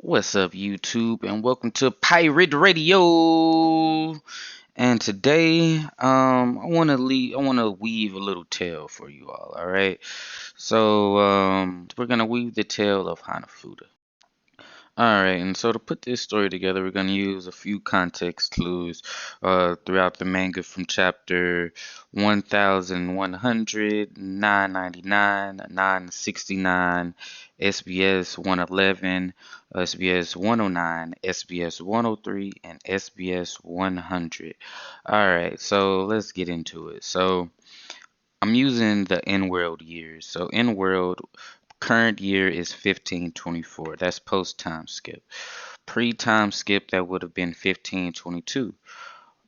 What's up, YouTube, and welcome to Pirate Radio. And today, I want to weave a little tale for you all. All right. So, we're gonna weave the tale of Hanafuda. Alright, and so to put this story together, we're going to use a few context clues throughout the manga from chapter 1100, 999, 969, SBS 111, SBS 109, SBS 103, and SBS 100. Alright, so let's get into it. So I'm using the in-world years. So in-world current year is 1524. That's post time skip. Pre time skip, that would have been 1522.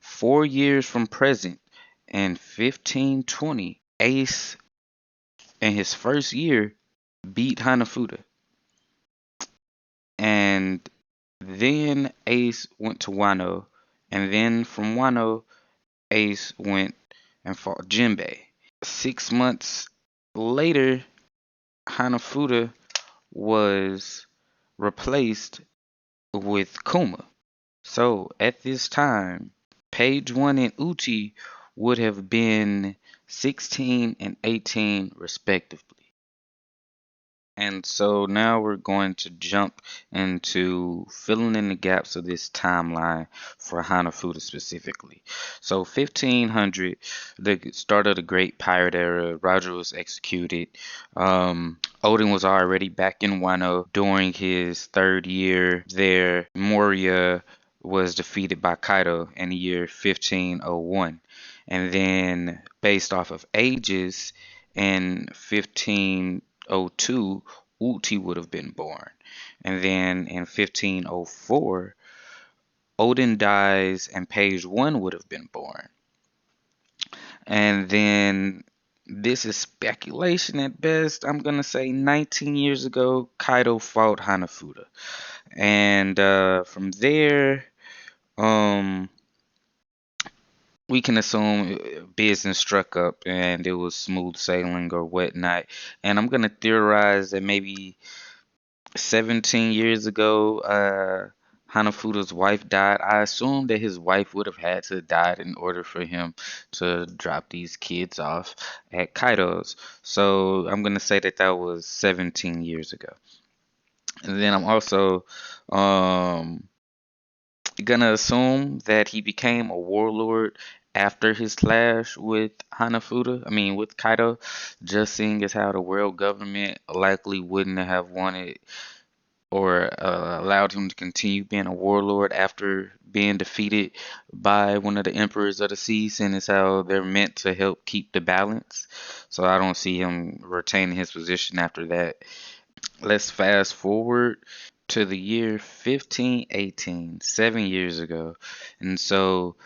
4 years from present in 1520, Ace in his first year beat Hanafuda. And then Ace went to Wano. And then from Wano, Ace went and fought Jinbei. 6 months later, Hanafuda was replaced with Kuma. So at this time, Page 1 and Uchi would have been 16 and 18 respectively. And so now we're going to jump into filling in the gaps of this timeline for Hanafuda specifically. So 1500, the start of the Great Pirate Era, Roger was executed. Oden was already back in Wano during his third year there. Moria was defeated by Kaido in the year 1501. And then based off of ages in 1502, Uchi would have been born. And then in 1504, Oden dies and Page 1 would have been born. And then this is speculation at best. I'm going to say 19 years ago, Kaido fought Hanafuda. And from there, um, we can assume business struck up and it was smooth sailing or whatnot. And I'm going to theorize that maybe 17 years ago, Hanafuda's wife died. I assume that his wife would have had to die in order for him to drop these kids off at Kaido's. So I'm going to say that that was 17 years ago. And then I'm also um, going to assume that he became a warlord after his clash with with Kaido, just seeing as how the world government likely wouldn't have wanted or allowed him to continue being a warlord after being defeated by one of the emperors of the sea, seeing as how they're meant to help keep the balance. So I don't see him retaining his position after that. Let's fast forward to the year 1518, 7 years ago. And so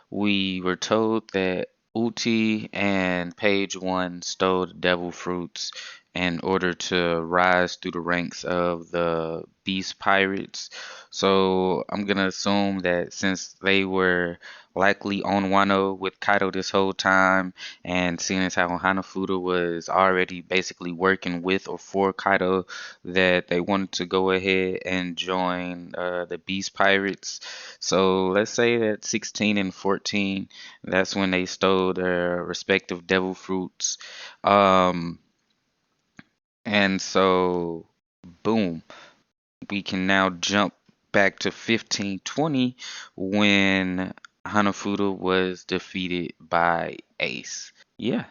we were told that Uchi and Page One stole the devil fruits in order to rise through the ranks of the Beast Pirates. So I'm gonna assume that since they were likely on Wano with Kaido this whole time, and seeing as how Hanafuda was already basically working with or for Kaido, that they wanted to go ahead and join the Beast Pirates. So let's say that 16 and 14, that's when they stole their respective devil fruits. Um, and so, boom, we can now jump back to 1520 when Hanafuda was defeated by Ace. Yeah.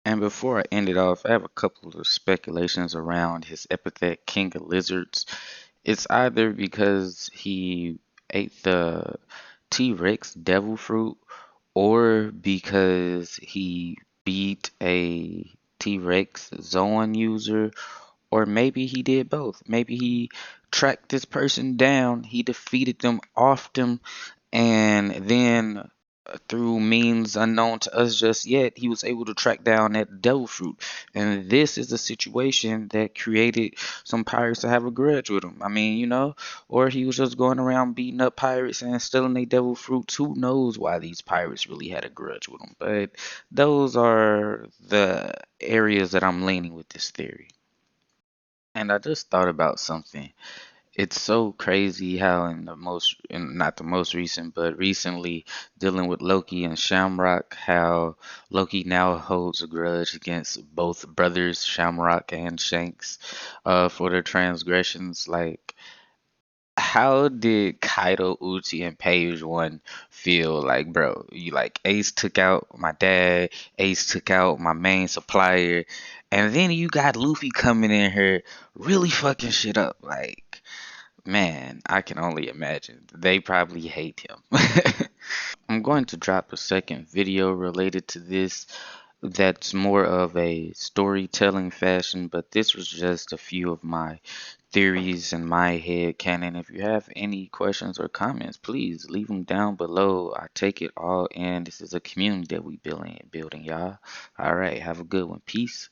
And before I end it off, I have a couple of speculations around his epithet King of Lizards. It's either because he ate the T-Rex devil fruit or because he beat a T-Rex Zoan user, or maybe he did both. Maybe he tracked this person down, he defeated them off them, and then through means unknown to us just yet, he was able to track down that devil fruit. And this is a situation that created some pirates to have a grudge with him. Or he was just going around beating up pirates and stealing their devil fruits. Who knows why these pirates really had a grudge with him? But those are the areas that I'm leaning with this theory. And I just thought about something. It's so crazy how not the most recent, but recently dealing with Loki and Shamrock, how Loki now holds a grudge against both brothers, Shamrock and Shanks, for their transgressions. Like, how did Kaido, Uchi, and Page One feel like, bro? You like Ace took out my dad, Ace took out my main supplier, and then you got Luffy coming in here really fucking shit up. Like, man, I can only imagine. They probably hate him. I'm going to drop a second video related to this that's more of a storytelling fashion, but this was just a few of my theories in my head canon. If you have any questions or comments, please leave them down below. I take it all in. This is a community that we building, y'all. All right, have a good one. Peace.